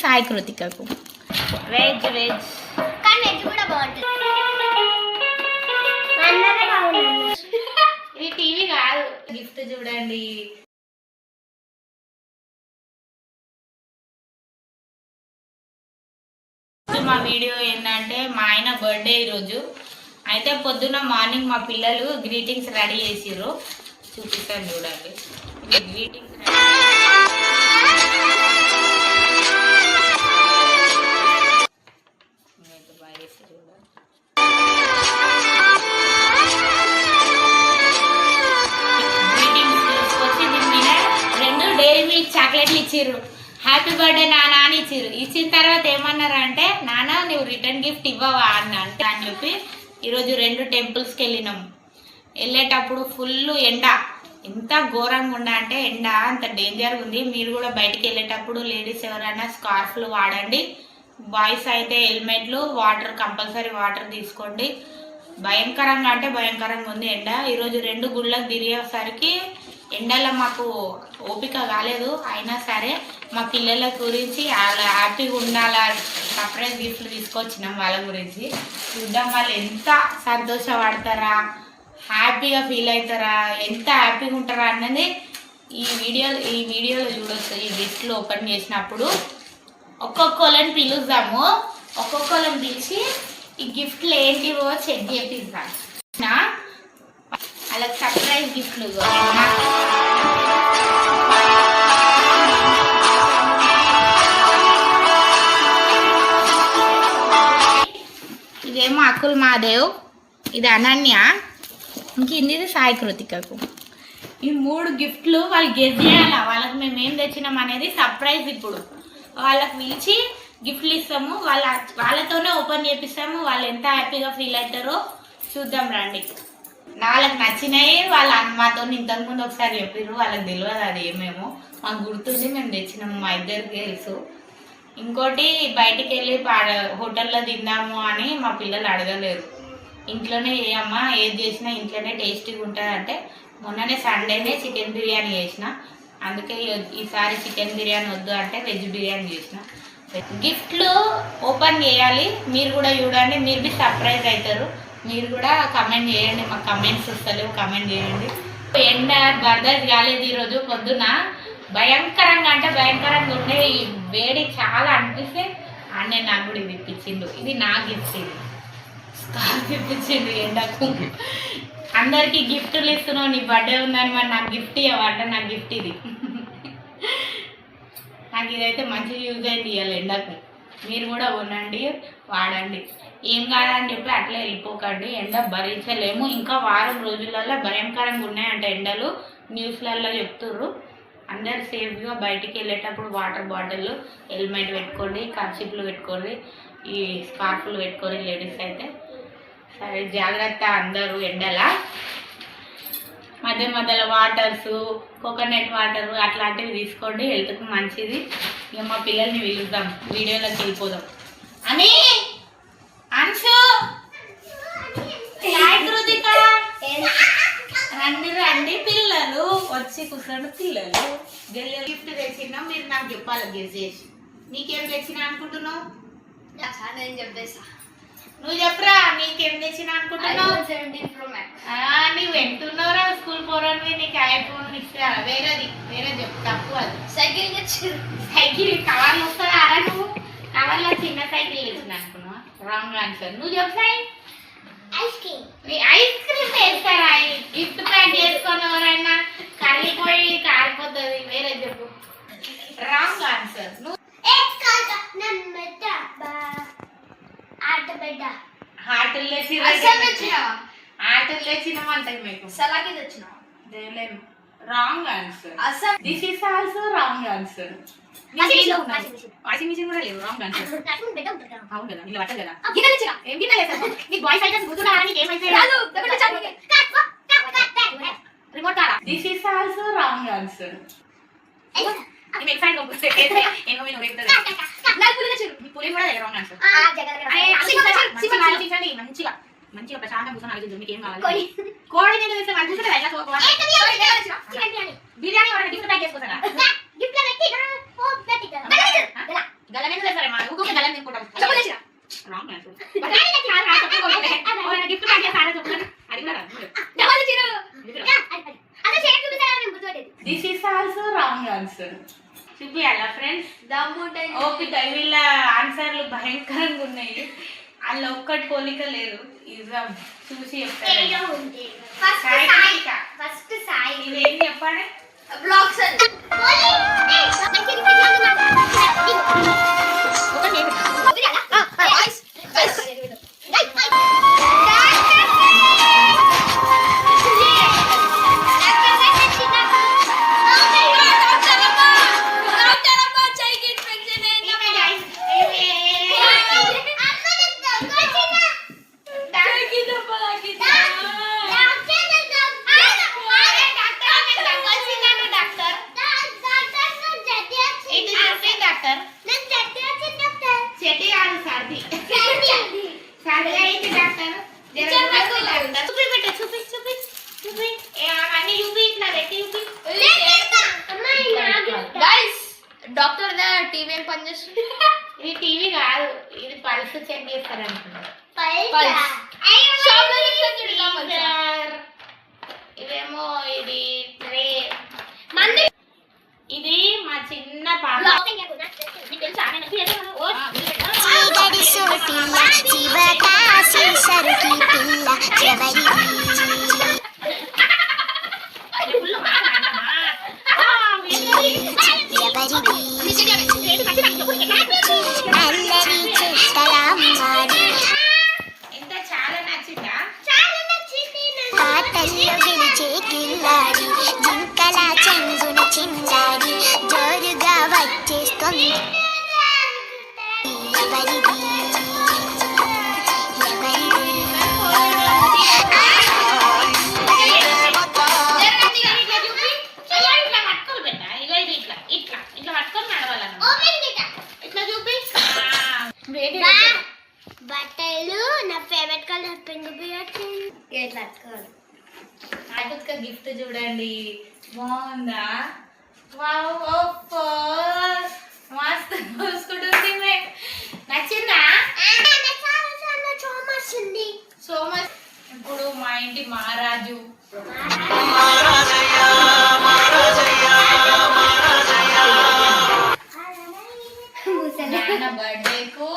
Sai కృతికకు. Veg కానీ veg కూడా బాగుంటుంది. ఇది టీవీ కాదు, గిఫ్ట్ చూడండి. మా వీడియో ఏంటంటే మా ఆయన బర్త్డే ఈరోజు. అయితే పొద్దున్న మార్నింగ్ మా పిల్లలు గ్రీటింగ్స్ రెడీ చేసిర్రు, చూపిస్తాను చూడండి. గ్రీటింగ్స్ చాక్లెట్లు ఇచ్చిర్రు. హ్యాపీ బర్త్డే నాన్న అని ఇచ్చిర్రు. ఇచ్చిన తర్వాత ఏమన్నారంటే, నాన్న నువ్వు రిటర్న్ గిఫ్ట్ ఇవ్వవా అన్న అంటే అని చెప్పి ఈరోజు 2 టెంపుల్స్కి వెళ్ళినాం. వెళ్ళేటప్పుడు ఫుల్ ఎండ, ఎంత ఘోరంగా ఉండ అంటే ఎండ అంత డేంజర్ ఉంది. మీరు కూడా బయటికి వెళ్ళేటప్పుడు లేడీస్ ఎవరైనా స్కార్ఫ్లు వాడండి, బాయ్స్ అయితే హెల్మెట్లు, వాటర్ కంపల్సరీ వాటర్ తీసుకోండి. భయంకరంగా అంటే భయంకరంగా ఉంది ఎండ. ఈరోజు 2 గుళ్ళకు తిరిగేసరికి ఎండలో మాకు ఓపిక కాలేదు. అయినా సరే మా పిల్లల గురించి వాళ్ళ హ్యాపీగా ఉండాలా, సర్ప్రైజ్ గిఫ్ట్లు తీసుకొచ్చినాం వాళ్ళ గురించి. చూద్దాం వాళ్ళు ఎంత సంతోషపడతారా, హ్యాపీగా ఫీల్ అవుతారా, ఎంత హ్యాపీగా ఉంటారా అన్నది ఈ వీడియోలో చూడొచ్చు. ఈ గిఫ్ట్లు ఓపెన్ చేసినప్పుడు ఒక్కొక్కళ్ళని పిలుద్దాము, ఒక్కొక్కళ్ళని పిలిచి ఈ గిఫ్ట్లు ఏంటివో చెక్ చేపిద్దాం. అలా సర్ప్రైజ్ గిఫ్ట్లు ఇదేమో అకుల్ మాదేవ్, ఇది అనన్య, ఇంకింది సాయి కృతికకు. ఈ 3 గిఫ్ట్లు వాళ్ళు గెస్ చేయాలి. వాళ్ళకి మేము ఏం తెచ్చినాం అనేది సర్ప్రైజ్. ఇప్పుడు వాళ్ళకి పిలిచి గిఫ్ట్లు ఇస్తాము, వాళ్ళతోనే ఓపెన్ చేపిస్తాము. వాళ్ళు ఎంత హ్యాపీగా ఫీల్ అవుతారో చూద్దాం రండి. వాళ్ళకి నచ్చినాయి. వాళ్ళ మాతో ఇంతకుముందు ఒకసారి చెప్పారు, వాళ్ళకి తెలియదు అది ఏమేమో, మాకు గుర్తుంది, మేము తెచ్చినాము, మా ఇద్దరికి తెలుసు. ఇంకోటి బయటికి వెళ్ళి హోటల్లో తిందాము అని మా పిల్లలు అడగలేరు. ఇంట్లోనే అమ్మా ఏది చేసినా ఇంట్లోనే టేస్టీగా ఉంటుంది అంటే, మొన్ననే సండేనే చికెన్ బిర్యానీ చేసిన, అందుకే ఈసారి చికెన్ బిర్యానీ వద్దు అంటే వెజ్ బిర్యానీ చేసిన. గిఫ్ట్లు ఓపెన్ చేయాలి, మీరు కూడా చూడండి, మీరు బి సర్ప్రైజ్ అవుతారు. మీరు కూడా కమెంట్ చేయండి, మాకు కమెంట్స్ వస్తలేవు, కమెంట్ చేయండి. ఎండ బర్దర్స్ కాలేదు ఈరోజు పొద్దున, భయంకరంగా అంటే భయంకరంగా ఉండే. ఈ వేడి చాలా అనిపిస్తే అన్నీ నాకు కూడా ఇది ఇప్పించిండు. ఇది నా గిఫ్ట్, ఇది స్కార్ఫ్ ఇప్పించిండు ఎండకు. అందరికీ గిఫ్ట్లు ఇస్తున్నావు, నీ బర్త్డే ఉందని మరి నాకు గిఫ్ట్ ఇవ్వంటే నా గిఫ్ట్ ఇది. నాకు ఇదైతే మంచి యూజ్ అయింది ఇవాళ ఎండకు. మీరు కూడా కొనండి, వాడండి. ఏం కాదని చెప్పి అట్లా వెళ్ళిపోకండి, ఎండ భరించలేము. ఇంకా వారం రోజులలో భయంకరంగా ఉన్నాయంట ఎండలు, న్యూస్లలో చెప్తుర్రు. అందరు సేఫ్గా బయటికి వెళ్ళేటప్పుడు వాటర్ బాటిల్, హెల్మెట్ పెట్టుకోండి, కర్చీఫ్లు పెట్టుకోండి, ఈ స్కార్ఫ్లు పెట్టుకోండి లేడీస్ అయితే. సరే జాగ్రత్త అందరూ ఎండల. మధ్య మధ్యలో వాటర్స్, కోకోనట్ వాటర్ అట్లాంటివి తీసుకోండి, హెల్త్కి మంచిది. ఇక మా పిల్లల్ని పిలుద్దాం, వీడియోలోకి వెళ్ళిపోదాం. అని అంశు రండి రండి పిల్లలు, వచ్చి కూర్చోండి పిల్లలు. గిఫ్ట్ తెచ్చినా మీరు నాకు చెప్పాలి గెస్ చేసి. నీకేం తెచ్చినా అనుకుంటున్నావు? నేను చెప్పేసా, నువ్వు చెప్పరా, నీకేం తెచ్చినా అనుకుంటున్నావు? నువ్వు ఎంతున్నావురా స్కూల్ పోరాని, నీకు ఐఫోన్ ఇస్తా. వేరే చెప్పు, తప్పు అది. సైకిల్ తెచ్చి, సైకిల్ కవర్లు వస్తుందా అరా? నువ్వు కవర్లో చిన్న సైకిల్ తెచ్చిన అనుకున్నావా? Wrong answer. నువ్వు చెప్తాయి ఐస్ క్రీమ్ వేస్తారా? గిఫ్ట్ ప్యాక్ చేసుకొని ఎవరైనా కరిగిపోయి కారిపోతుంది. వేరే చెప్పు. Wrong answer. ఆటలు తెచ్చినామంటాయి మీకు. సలాకి తెచ్చినావా? Wrong answer. This is also wrong answer. Washing machine కూడా లేదు, రాంగ్ ఆన్సర్. అవును కదా, ఇలా పట్టదు కదా. ఏం గిన్నె లేదు నీకు, బాయ్స్ ఐటమ్స్ గుర్తున్నారా? నీకు ఏమైతే రిమోట్ కారా? This is also wrong answer. పులి కూడా రాంగ్ ఆన్సర్. మంచిగా మంచిగా ప్రశాంతం కూర్చొని ఆలోచించు, మీకు ఏం కావాలి? కోడి నేను తెస్తే వాళ్ళు కూర్చొని బిర్యానీ గిఫ్ట్ ప్యాక్ చేసుకోరా? గల్ల మీద చూపిస్తాడు. చూపియాలా ఫ్రెండ్స్? దమ్ము ఓపిక వీళ్ళ ఆన్సర్లు భయంకరంగా ఉన్నాయి. అందులో ఒక్కటి పోలిక లేదు. ఇద్దాం చూసి చెప్తాను. ఫస్ట్ సాయి ఇదేం చెప్పండి? బ్లాగ్స్ డాక్టర్ టీవీ ఏం పని చేస్తుంది? ఇది టీవీ కాదు, ఇది పల్స్ చెక్ చేస్తారు అనుకుంటా. ఇదేమో ఇది ట్రే. ఇది మా చిన్న పాప. చీకటి సోటిల్ల శివకాశి సరుకి పిల్ల ఎవరిది అల్లరి చెట్టలమ్మాడి ఎంత చాలా నచ్చిందా? పాటల్లో గెలిచే కిల్లాడి జింకల చెంగున చిందాడి జోరుగా వచ్చేస్తుంది ఎవరిది బట్టలు నా ఫేవరెట్ కలర్ పింక్ అటుక గిఫ్ట్ చూడండి, బాగుందా? వావ్, ఓప్పో మస్తు చూసుకుంటుంది. నచ్చిందా? So much. ఇప్పుడు మా ఇంటి మహారాజు నాన్న బర్త్డేకు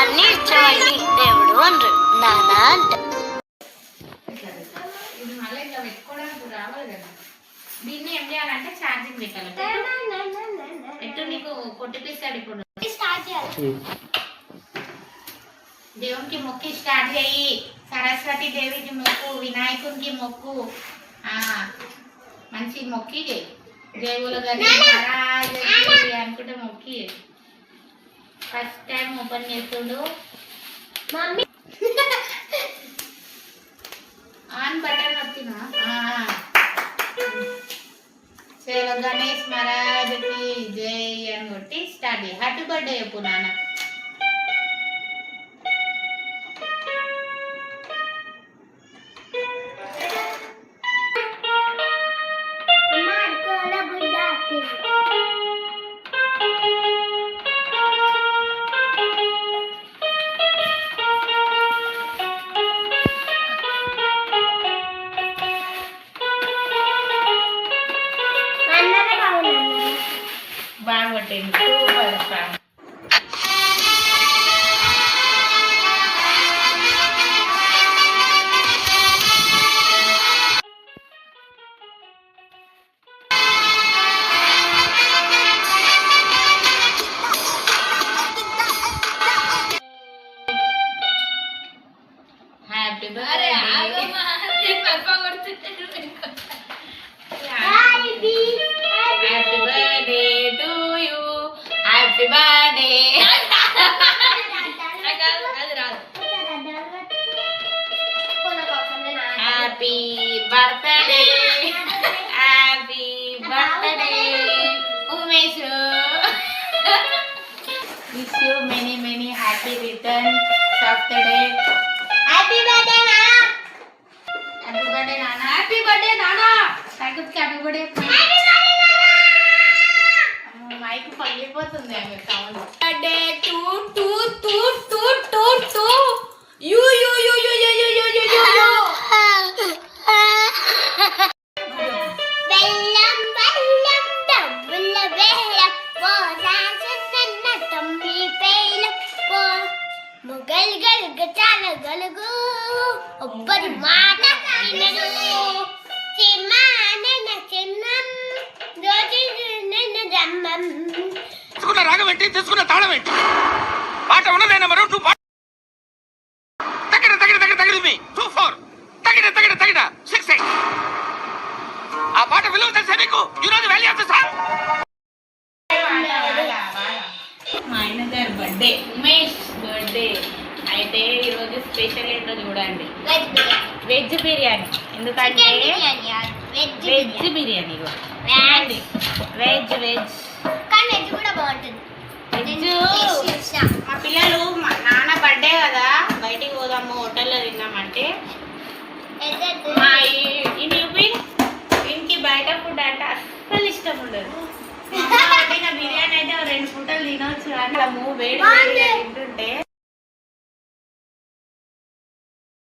అన్ని ఇచ్చేవాడిని దేవుడు అంటారు నానా అంట ఇది మళ్ళీ ఇట్లా పెట్టుకోవడానికి రావాలి కదా. దీన్ని ఏం చేయాలంటే ఛార్జింగ్ పెట్టాలి. పెట్టు, నీకు కొట్టిపిస్తాడు ఇప్పుడు. దేవునికి మొక్కి స్టార్ట్ చేయి. సరస్వతి దేవికి మొక్కు, వినాయకునికి మొక్కు, మంచి మొక్కి దేవుల గారి అనుకుంటే మొక్కి. ఫస్ట్ టైం ఓపెన్ చేస్తుండు. ఆన్ బటన్ వచ్చినా చలో గణేష్ మహారాజుకి జై అని కొట్టి స్టార్ట్ చేయి. హ్యాపీ బర్త్డే చెప్పు నాన్న. బాగా కొట్టింది, super song. Happy birthday. Happy birthday to you. Happy birthday. Happy birthday. Happy birthday Umesh. Birthday. Happy birthday నాన్న. హ్యాపీ బర్త్డే నాన్న. హ్యాపీ బర్త్డే నానా. సాయికృతికి హ్యాపీ బర్త్డే. మైక్ పగిలిపోతుంది ఆమె sound. Birthday to to to to to to you you you you you you you you you you. బెల్లం బెల్లం డబ్బుల బెల్లం పోసాసున్న తమ్మి పేలం పో మొగల్ గలుగు చాల గలుగు ఒబ్బరి మాట వినరు చిమ్మానన చిన్నం రోజు నన్న జమ్మం తీసుకున్న రాగం ఏంటి, తీసుకున్న తాళం ఏంటి? పాట ఉన్నదే నెంబరు 2 తగిన తగిన తగిన తగిన మీ 2-4 తగిన తగిన తగిన 6-8. ఆ పాట విలువ తెలుసా మీకు? You know the value of the song. మా ఆయన గారి బర్త్డే, ఉమేష్ బర్త్డే. అయితే ఈరోజు స్పెషల్ ఏంటో చూడండి, వెజ్ బిర్యానీ. ఎందుకంటే వెజ్ బిర్యానీ కూడా చూడండి. వెజ్ వెజ్ కానీ వెజ్ కూడా బాగుంటుంది. వెజ్. మా పిల్లలు మా నాన్న బర్త్డే కదా, బయటికి పోదాము హోటల్లో తిన్నామంటే మా ఈ దీనికి బయట ఫుడ్ అంటే అస్సలు ఇష్టం ఉండదు. బిర్యానీ అయితే 2 పూటలు తినవచ్చు. అట్లా వేడి వేడిగా తింటుంటే